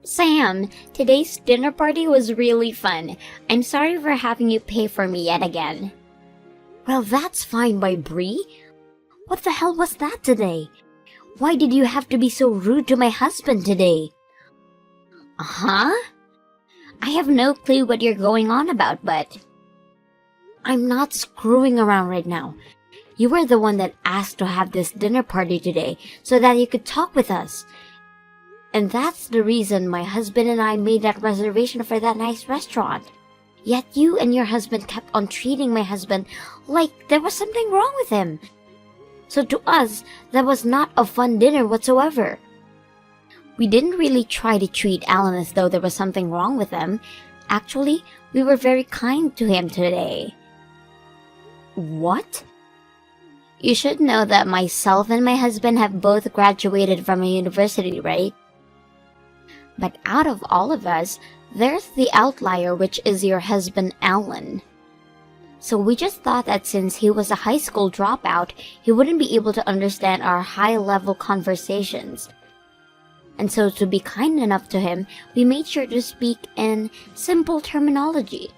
Sam, today's dinner party was really fun. I'm sorry for having you pay for me yet again. Well, that's fine by Bree. What the hell was that today? Why did you have to be so rude to my husband today? Huh? I have no clue what you're going on about, but... I'm not screwing around right now. You were the one that asked to have this dinner party today so that you could talk with us. And that's the reason my husband and I made that reservation for that nice restaurant. Yet you and your husband kept on treating my husband like there was something wrong with him. So to us, that was not a fun dinner whatsoever. We didn't really try to treat Alan as though there was something wrong with him. Actually, we were very kind to him today. What? You should know that myself and my husband have both graduated from a university, right? But out of all of us, there's the outlier, which is your husband, Alan. So we just thought that since he was a high school dropout, he wouldn't be able to understand our high-level conversations. And so to be kind enough to him, we made sure to speak in simple terminology.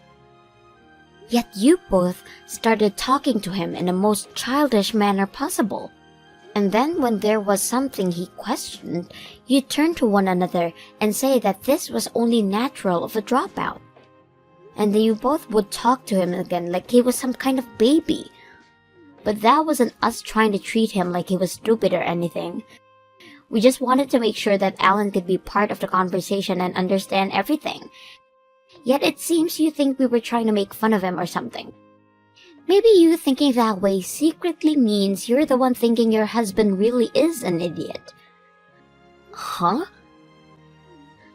Yet you both started talking to him in the most childish manner possible. And then when there was something he questioned, you turned to one another and say that this was only natural of a dropout. And then you both would talk to him again like he was some kind of baby. But that wasn't us trying to treat him like he was stupid or anything. We just wanted to make sure that Alan could be part of the conversation and understand everything. Yet it seems you think we were trying to make fun of him or something. Maybe you thinking that way secretly means you're the one thinking your husband really is an idiot. Huh?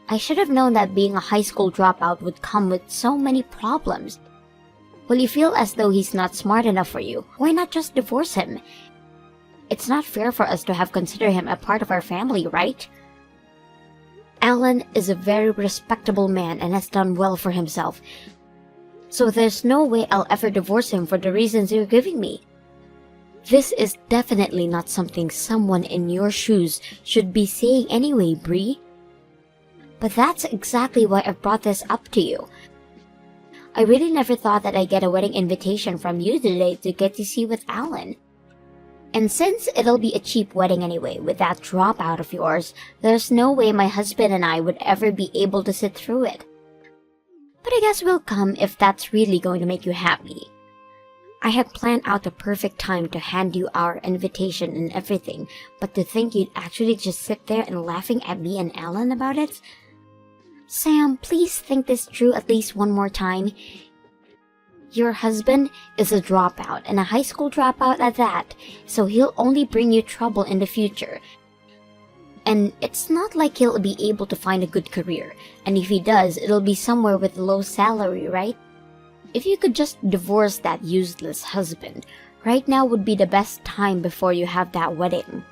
I should have known that being a high school dropout would come with so many problems. Well, you feel as though he's not smart enough for you. Why not just divorce him? It's not fair for us to have considered him a part of our family, right? Alan is a very respectable man and has done well for himself. So there's no way I'll ever divorce him for the reasons you're giving me. This is definitely not something someone in your shoes should be saying anyway, Bree. But that's exactly why I brought this up to you. I really never thought that I'd get a wedding invitation from you today to get to see with Alan. And since it'll be a cheap wedding anyway with that dropout of yours, there's no way my husband and I would ever be able to sit through it. But I guess we'll come if that's really going to make you happy. I had planned out the perfect time to hand you our invitation and everything, but to think you'd actually just sit there and laughing at me and Alan about it? Sam, please think this through at least one more time. Your husband is a dropout, and a high school dropout at that, so he'll only bring you trouble in the future. And it's not like he'll be able to find a good career, and if he does, it'll be somewhere with low salary, right? If you could just divorce that useless husband, right now would be the best time before you have that wedding.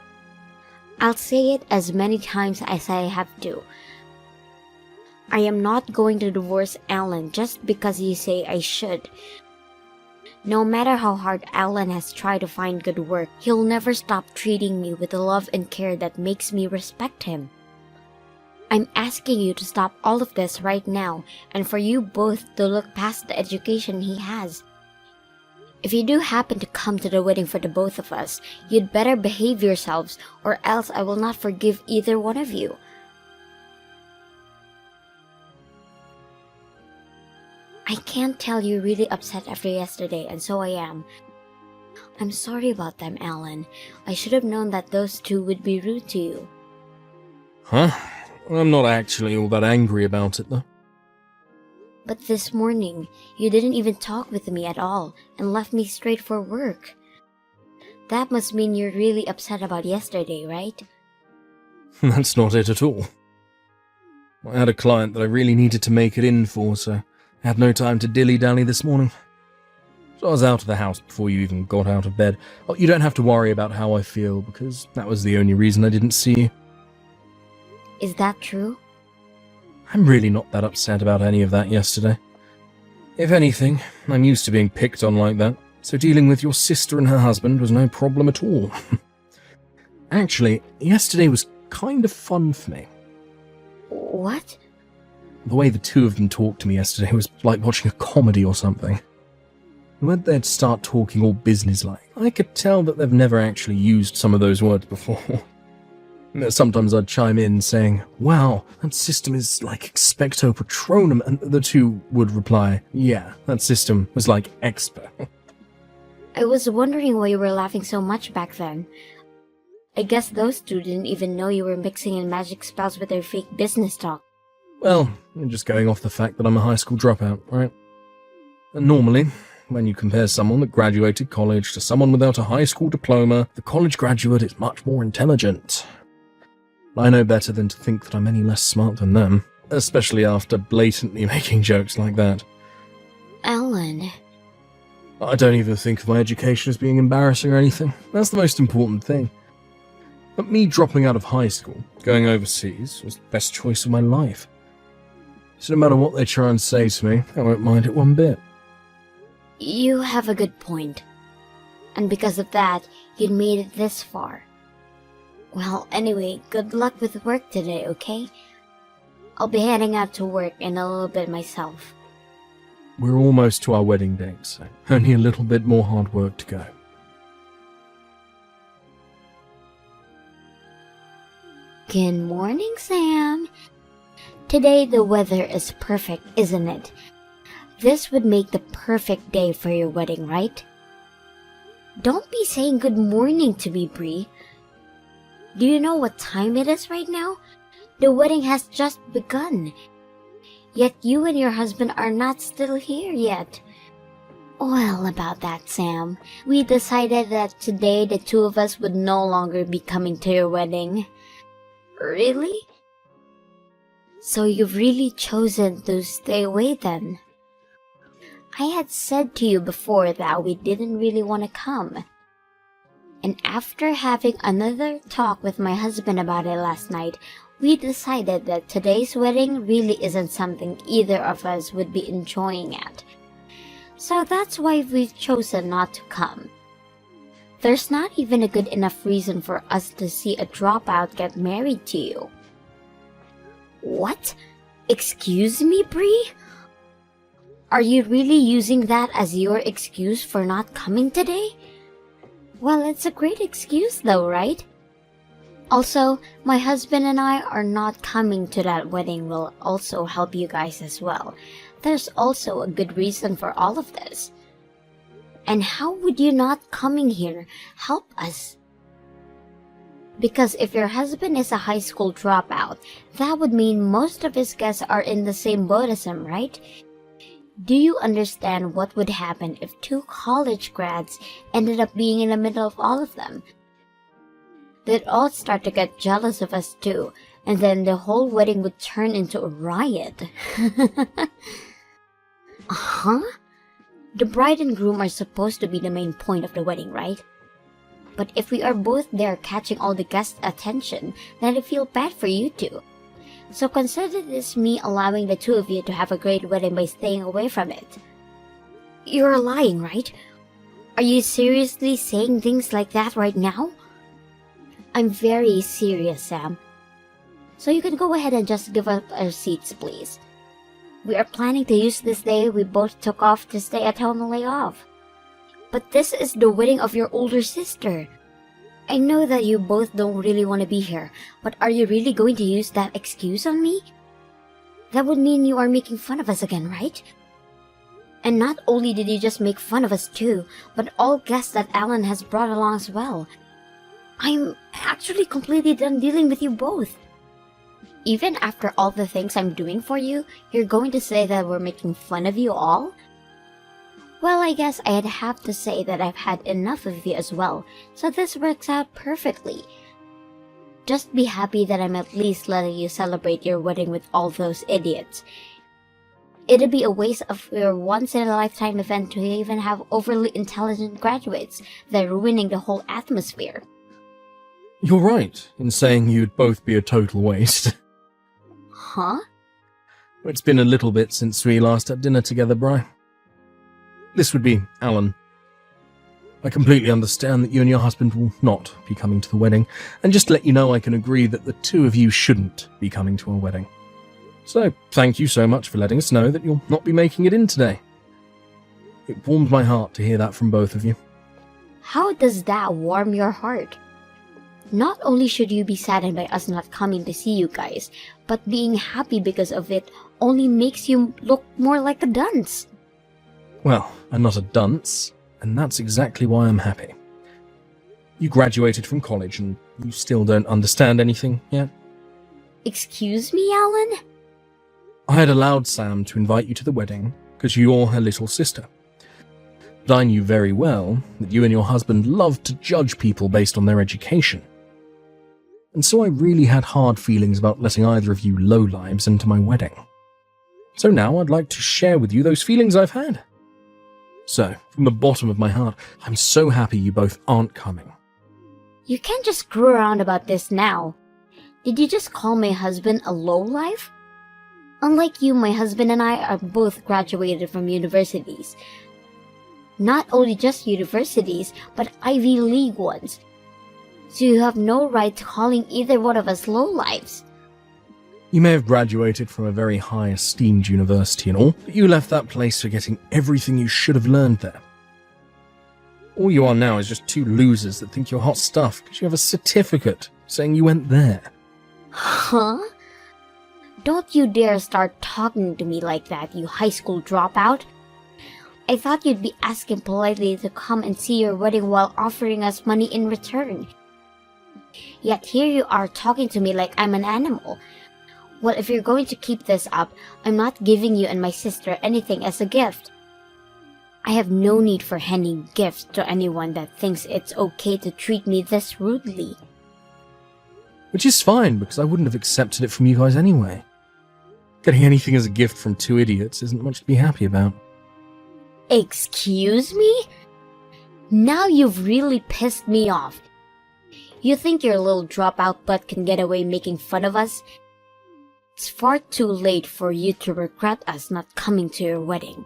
I'll say it as many times as I have to. I am not going to divorce Alan just because you say I should. No matter how hard Alan has tried to find good work, he'll never stop treating me with the love and care that makes me respect him. I'm asking you to stop all of this right now and for you both to look past the education he has. If you do happen to come to the wedding for the both of us, you'd better behave yourselves or else I will not forgive either one of you. I can't tell you're really upset after yesterday, and so I am. I'm sorry about them, Alan. I should have known that those two would be rude to you. Huh? I'm not actually all that angry about it, though. But this morning, you didn't even talk with me at all, and left me straight for work. That must mean you're really upset about yesterday, right? That's not it at all. I had a client that I really needed to make it in for, so I had no time to dilly-dally this morning. So I was out of the house before you even got out of bed. Oh, you don't have to worry about how I feel, because that was the only reason I didn't see you. Is that true? I'm really not that upset about any of that yesterday. If anything, I'm used to being picked on like that, so dealing with your sister and her husband was no problem at all. Actually, yesterday was kind of fun for me. What? The way the two of them talked to me yesterday was like watching a comedy or something. When they'd start talking all businesslike, I could tell that they've never actually used some of those words before. Sometimes I'd chime in saying, "Wow, that system is like expecto patronum," and the two would reply, "Yeah, that system was like expo." I was wondering why you were laughing so much back then. I guess those two didn't even know you were mixing in magic spells with their fake business talk. Well, I'm just going off the fact that I'm a high school dropout, right? And normally, when you compare someone that graduated college to someone without a high school diploma, the college graduate is much more intelligent. I know better than to think that I'm any less smart than them, especially after blatantly making jokes like that. Alan. I don't even think of my education as being embarrassing or anything. That's the most important thing. But me dropping out of high school, going overseas, was the best choice of my life. So no matter what they try and say to me, I won't mind it one bit. You have a good point. And because of that, you'd made it this far. Well, anyway, good luck with work today, okay? I'll be heading out to work in a little bit myself. We're almost to our wedding date, so only a little bit more hard work to go. Good morning, Sam. Today the weather is perfect, isn't it? This would make the perfect day for your wedding, right? Don't be saying good morning to me, Bree. Do you know what time it is right now? The wedding has just begun. Yet you and your husband are not still here yet. Well, about that, Sam, we decided that today the two of us would no longer be coming to your wedding. Really? So you've really chosen to stay away then? I had said to you before that we didn't really want to come. And after having another talk with my husband about it last night, we decided that today's wedding really isn't something either of us would be enjoying at. So that's why we've chosen not to come. There's not even a good enough reason for us to see a dropout get married to you. What? Excuse me, Bree? Are you really using that as your excuse for not coming today? Well, it's a great excuse though, right? Also, my husband and I are not coming to that wedding will also help you guys as well. There's also a good reason for all of this. And how would you not coming here help us? Because if your husband is a high school dropout, that would mean most of his guests are in the same boat as him, right? Do you understand what would happen if two college grads ended up being in the middle of all of them? They'd all start to get jealous of us too, and then the whole wedding would turn into a riot. Huh? The bride and groom are supposed to be the main point of the wedding, right? But if we are both there catching all the guests' attention, then I feel bad for you two. So consider this me allowing the two of you to have a great wedding by staying away from it. You're lying, right? Are you seriously saying things like that right now? I'm very serious, Sam. So you can go ahead and just give up our seats, please. We are planning to use this day we both took off to stay at home and lay off. But this is the wedding of your older sister. I know that you both don't really want to be here, but are you really going to use that excuse on me? That would mean you are making fun of us again, right? And not only did you just make fun of us too, but all guests that Alan has brought along as well. I'm actually completely done dealing with you both. Even after all the things I'm doing for you, you're going to say that we're making fun of you all? Well, I guess I'd have to say that I've had enough of you as well, so this works out perfectly. Just be happy that I'm at least letting you celebrate your wedding with all those idiots. It'd be a waste of your once-in-a-lifetime event to even have overly intelligent graduates. They're ruining the whole atmosphere. You're right in saying you'd both be a total waste. Huh? It's been a little bit since we last had dinner together, Bri. This would be Alan. I completely understand that you and your husband will not be coming to the wedding, and just to let you know I can agree that the two of you shouldn't be coming to our wedding. So, thank you so much for letting us know that you'll not be making it in today. It warmed my heart to hear that from both of you. How does that warm your heart? Not only should you be saddened by us not coming to see you guys, but being happy because of it only makes you look more like a dunce. Well, I'm not a dunce, and that's exactly why I'm happy. You graduated from college and you still don't understand anything yet? Excuse me, Alan? I had allowed Sam to invite you to the wedding because you're her little sister. But I knew very well that you and your husband loved to judge people based on their education. And so I really had hard feelings about letting either of you lowlives into my wedding. So now I'd like to share with you those feelings I've had. So, from the bottom of my heart, I'm so happy you both aren't coming. You can't just screw around about this now. Did you just call my husband a lowlife? Unlike you, my husband and I are both graduated from universities. Not only just universities, but Ivy League ones. So you have no right to calling either one of us lowlives. You may have graduated from a very high-esteemed university and all, but you left that place forgetting everything you should have learned there. All you are now is just two losers that think you're hot stuff because you have a certificate saying you went there. Huh? Don't you dare start talking to me like that, you high school dropout. I thought you'd be asking politely to come and see your wedding while offering us money in return. Yet here you are talking to me like I'm an animal. Well, if you're going to keep this up, I'm not giving you and my sister anything as a gift. I have no need for handing gifts to anyone that thinks it's okay to treat me this rudely. Which is fine, because I wouldn't have accepted it from you guys anyway. Getting anything as a gift from two idiots isn't much to be happy about. Excuse me? Now you've really pissed me off. You think your little dropout butt can get away making fun of us? It's far too late for you to regret us not coming to your wedding.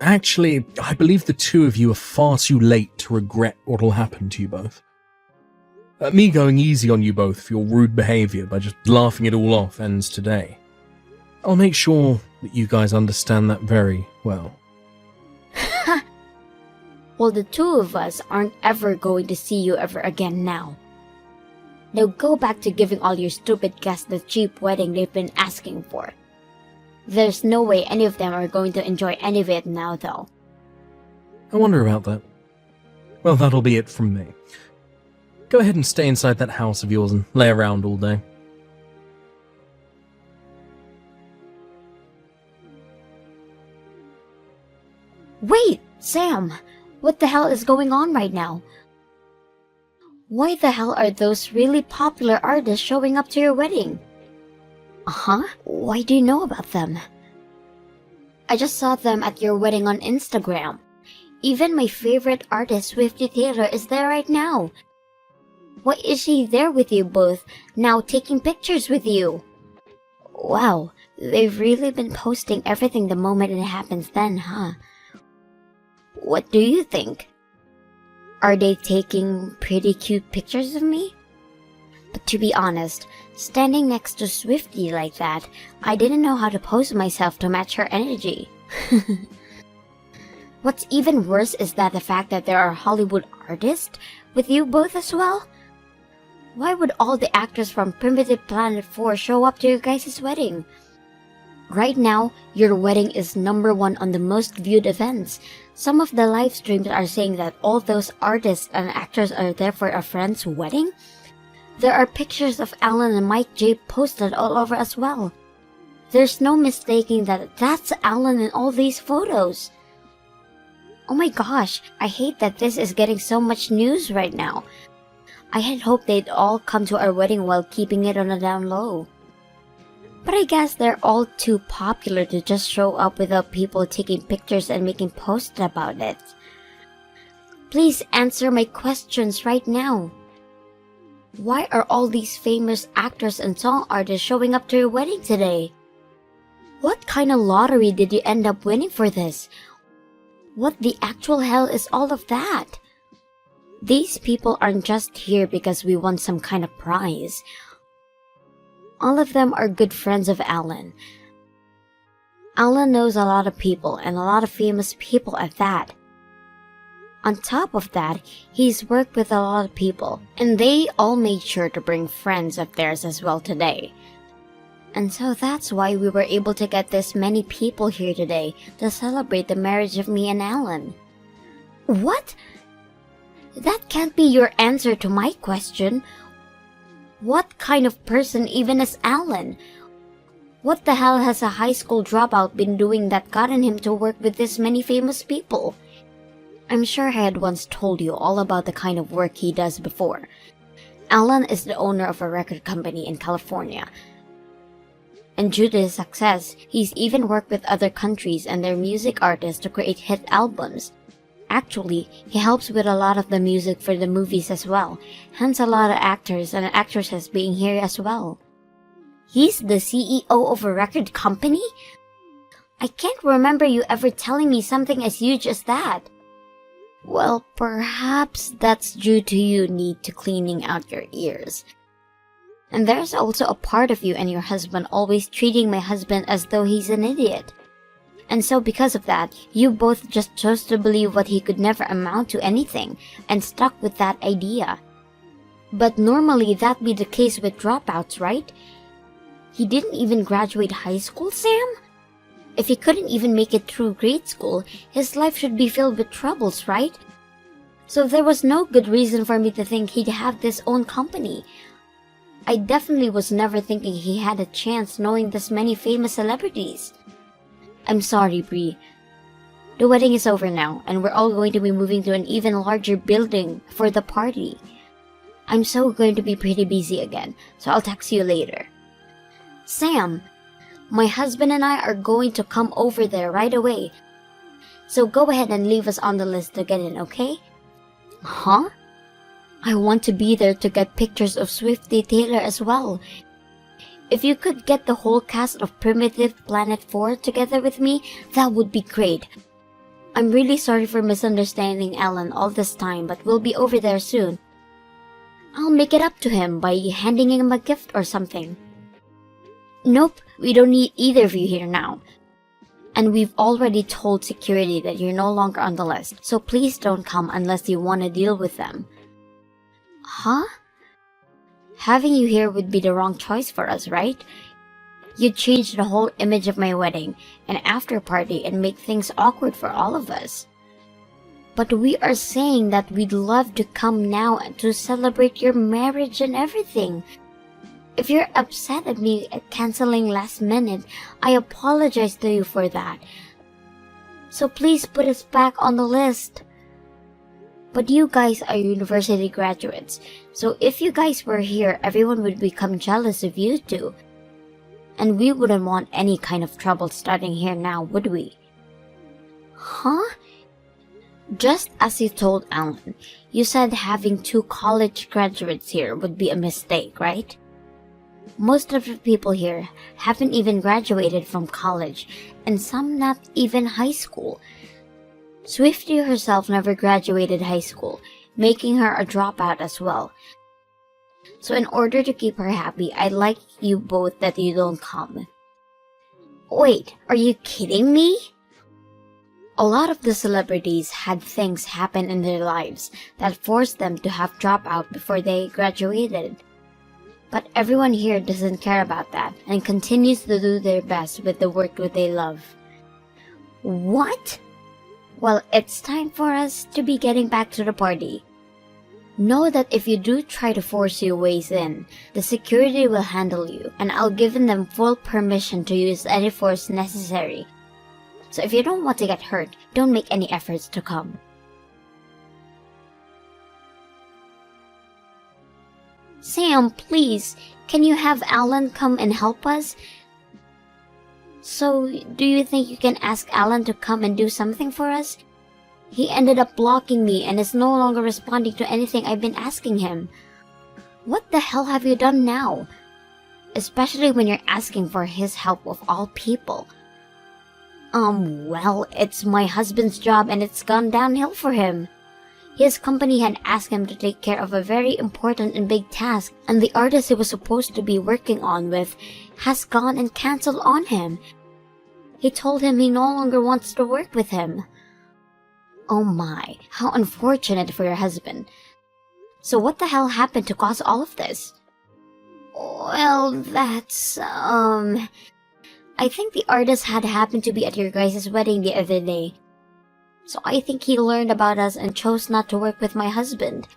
Actually, I believe the two of you are far too late to regret what'll happen to you both. Me going easy on you both for your rude behaviour by just laughing it all off ends today. I'll make sure that you guys understand that very well. Well, the two of us aren't ever going to see you ever again now. Now go back to giving all your stupid guests the cheap wedding they've been asking for. There's no way any of them are going to enjoy any of it now, though. I wonder about that. Well, that'll be it from me. Go ahead and stay inside that house of yours and lay around all day. Wait, Sam! What the hell is going on right now? Why the hell are those really popular artists showing up to your wedding? Uh-huh? Why do you know about them? I just saw them at your wedding on Instagram. Even my favorite artist, Swifty Taylor, is there right now. Why is she there with you both, now taking pictures with you? Wow, they've really been posting everything the moment it happens then, huh? What do you think? Are they taking pretty cute pictures of me? But to be honest, standing next to Swifty like that, I didn't know how to pose myself to match her energy. What's even worse is that the fact that there are Hollywood artists with you both as well? Why would all the actors from Primitive Planet 4 show up to your guys' wedding? Right now, your wedding is #1 on the most viewed events. Some of the live streams are saying that all those artists and actors are there for a friend's wedding. There are pictures of Alan and Mike J posted all over as well. There's no mistaking that that's Alan in all these photos. Oh my gosh, I hate that this is getting so much news right now. I had hoped they'd all come to our wedding while keeping it on the down low. But I guess they're all too popular to just show up without people taking pictures and making posts about it. Please answer my questions right now. Why are all these famous actors and song artists showing up to your wedding today? What kind of lottery did you end up winning for this? What the actual hell is all of that? These people aren't just here because we won some kind of prize. All of them are good friends of Alan. Alan knows a lot of people, and a lot of famous people at that. On top of that, he's worked with a lot of people, and they all made sure to bring friends of theirs as well today. And so that's why we were able to get this many people here today to celebrate the marriage of me and Alan. What? That can't be your answer to my question. What kind of person even is Alan? What the hell has a high school dropout been doing that gotten him to work with this many famous people? I'm sure I had once told you all about the kind of work he does before. Alan is the owner of a record company in California. And due to his success, he's even worked with other countries and their music artists to create hit albums. Actually, he helps with a lot of the music for the movies as well, hence a lot of actors and actresses being here as well. He's the CEO of a record company? I can't remember you ever telling me something as huge as that. Well, perhaps that's due to you need to cleaning out your ears. And there's also a part of you and your husband always treating my husband as though he's an idiot. And so because of that, you both just chose to believe what he could never amount to anything and stuck with that idea. But normally that'd be the case with dropouts, right? He didn't even graduate high school, Sam? If he couldn't even make it through grade school, his life should be filled with troubles, right? So there was no good reason for me to think he'd have this own company. I definitely was never thinking he had a chance knowing this many famous celebrities. I'm sorry, Bree. The wedding is over now, and we're all going to be moving to an even larger building for the party. I'm so going to be pretty busy again, so I'll text you later. Sam, my husband and I are going to come over there right away. So go ahead and leave us on the list to get in, okay? Huh? I want to be there to get pictures of Swifty Taylor as well. If you could get the whole cast of Primitive Planet 4 together with me, that would be great. I'm really sorry for misunderstanding Alan all this time, but we'll be over there soon. I'll make it up to him by handing him a gift or something. Nope, we don't need either of you here now. And we've already told security that you're no longer on the list, so please don't come unless you want to deal with them. Huh? Having you here would be the wrong choice for us, right? You'd change the whole image of my wedding and after party and make things awkward for all of us. But we are saying that we'd love to come now to celebrate your marriage and everything. If you're upset at me canceling last minute, I apologize to you for that. So please put us back on the list. But you guys are university graduates, so if you guys were here, everyone would become jealous of you two. And we wouldn't want any kind of trouble starting here now, would we? Huh? Just as you told Alan, you said having 2 college graduates here would be a mistake, right? Most of the people here haven't even graduated from college, and some not even high school. Swifty herself never graduated high school, making her a dropout as well. So in order to keep her happy, I'd like you both that you don't come. Wait, are you kidding me? A lot of the celebrities had things happen in their lives that forced them to have dropout before they graduated. But everyone here doesn't care about that and continues to do their best with the work that they love. What? Well, it's time for us to be getting back to the party. Know that if you do try to force your ways in, the security will handle you, and I'll give them full permission to use any force necessary. So if you don't want to get hurt, don't make any efforts to come. Sam, please, can you have Alan come and help us? So, do you think you can ask Alan to come and do something for us? He ended up blocking me and is no longer responding to anything I've been asking him. What the hell have you done now? Especially when you're asking for his help of all people. Well, it's my husband's job and it's gone downhill for him. His company had asked him to take care of a very important and big task, and the artist he was supposed to be working on with has gone and cancelled on him. He told him he no longer wants to work with him. Oh my, how unfortunate for your husband. So what the hell happened to cause all of this? Well, that's, I think the artist had happened to be at your guys' wedding the other day. So I think he learned about us and chose not to work with my husband.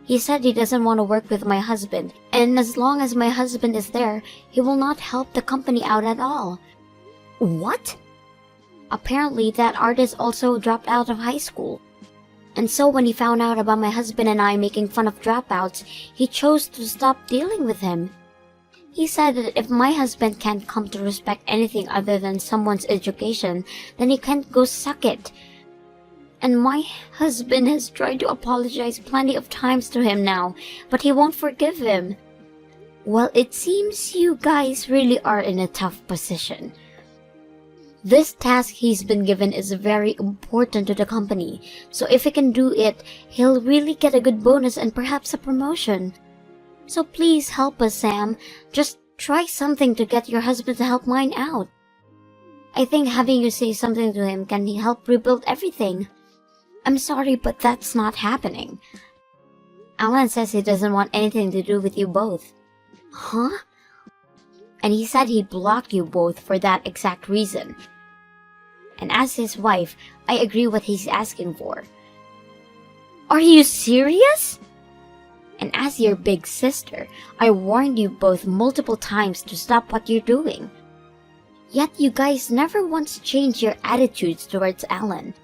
He said he doesn't want to work with my husband, and as long as my husband is there, he will not help the company out at all. What? Apparently, that artist also dropped out of high school. And so when he found out about my husband and I making fun of dropouts, he chose to stop dealing with him. He said that if my husband can't come to respect anything other than someone's education, then he can't go suck it. And my husband has tried to apologize plenty of times to him now, but he won't forgive him. Well, it seems you guys really are in a tough position. This task he's been given is very important to the company, so if he can do it, he'll really get a good bonus and perhaps a promotion. So please help us, Sam. Just try something to get your husband to help mine out. I think having you say something to him can help rebuild everything. I'm sorry, but that's not happening. Alan says he doesn't want anything to do with you both. Huh? And he said he blocked you both for that exact reason. And as his wife, I agree what he's asking for. Are you serious? And as your big sister, I warned you both multiple times to stop what you're doing. Yet you guys never once changed your attitudes towards Alan.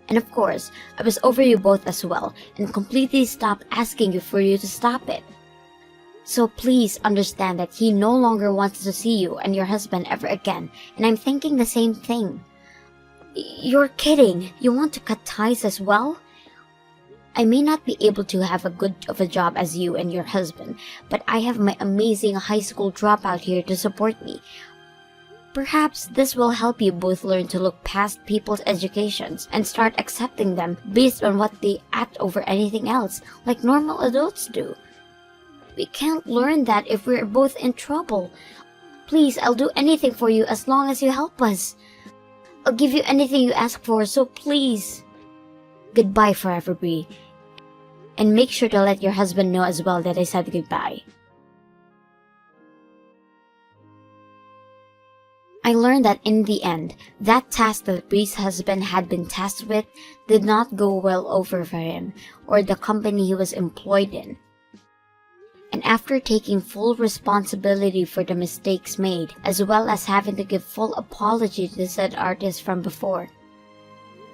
And of course, I was over you both as well and completely stopped asking you for you to stop it. So please understand that he no longer wants to see you and your husband ever again, and I'm thinking the same thing. You're kidding. You want to cut ties as well? I may not be able to have a good of a job as you and your husband, but I have my amazing high school dropout here to support me. Perhaps this will help you both learn to look past people's educations and start accepting them based on what they act over anything else, like normal adults do. We can't learn that if we're both in trouble. Please, I'll do anything for you as long as you help us. I'll give you anything you ask for, so please. Goodbye forever, Bree. And make sure to let your husband know as well that I said goodbye. I learned that in the end, that task that Bree's husband had been tasked with did not go well over for him or the company he was employed in. And after taking full responsibility for the mistakes made, as well as having to give full apology to said artist from before,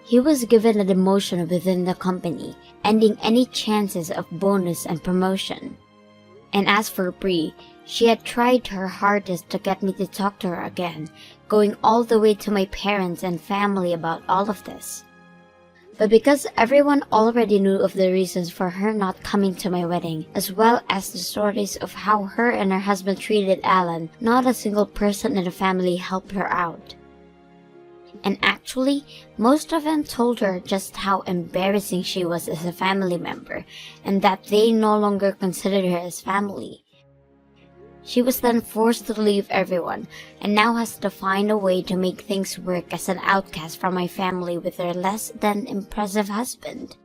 he was given a demotion within the company, ending any chances of bonus and promotion. And as for Bree, she had tried her hardest to get me to talk to her again, going all the way to my parents and family about all of this. But because everyone already knew of the reasons for her not coming to my wedding, as well as the stories of how her and her husband treated Alan, not a single person in the family helped her out. And actually, most of them told her just how embarrassing she was as a family member, and that they no longer considered her as family. She was then forced to leave everyone, and now has to find a way to make things work as an outcast from my family with her less than impressive husband.